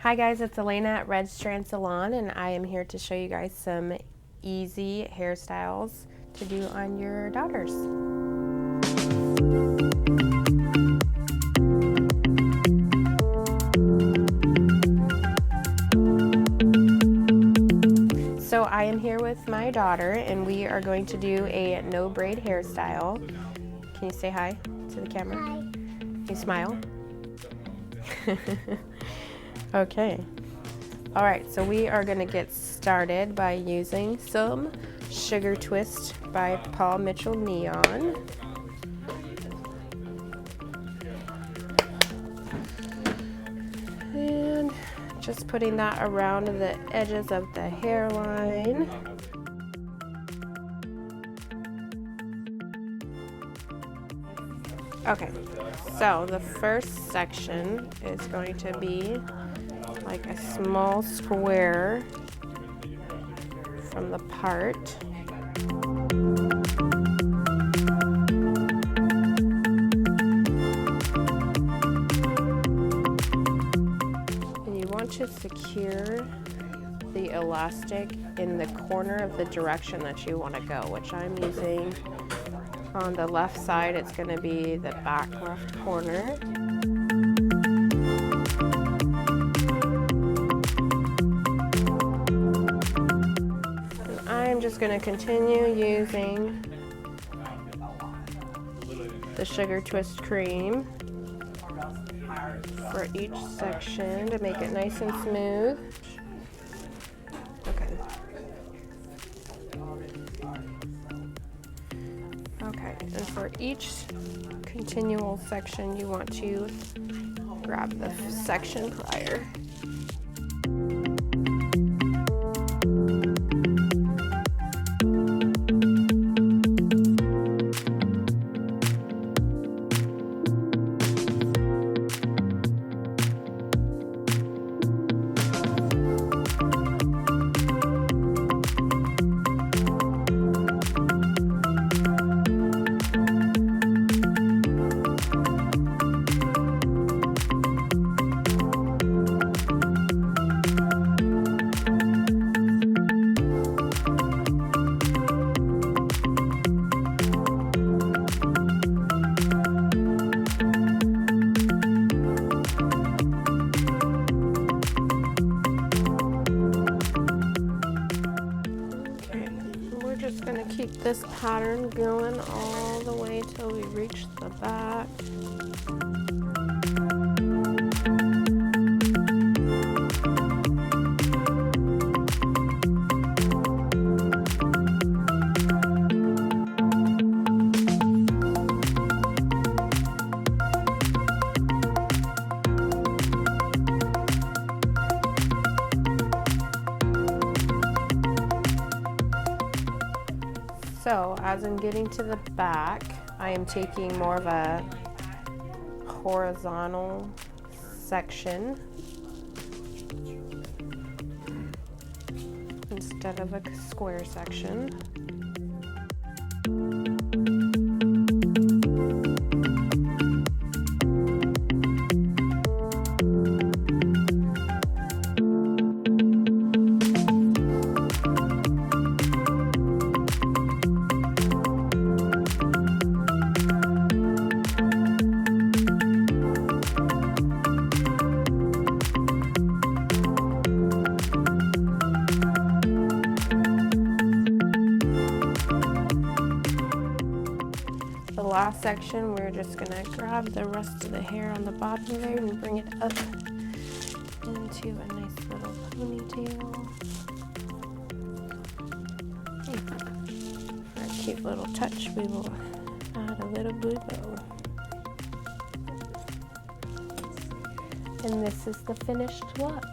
Hi guys, it's Alaina at Red Strand Salon, and I am here to show you guys some easy hairstyles to do on your daughters. So I am here with my daughter and we are going to do a no braid hairstyle. Can you say hi to the camera? Hi. Can you smile? Okay. All right, so we are gonna get started by using some Sugar Twist by Paul Mitchell Neon. And just putting that around the edges of the hairline. Okay, so the first section is going to be like a small square from the part. And you want to secure the elastic in the corner of the direction that you want to go, which I'm using on the left side. It's going to be the back left corner. I'm just going to continue using the Sugar Twist cream for each section to make it nice and smooth. Okay. Okay, and for each continual section, you want to grab the section prior. Just going to keep this pattern going all the way till we reach the back. So as I'm getting to the back, I am taking more of a horizontal section instead of a square section. The last section, we're just gonna grab the rest of the hair on the bottom there and bring it up into a nice little ponytail. For a cute little touch, we will add a little blue bow. And this is the finished look.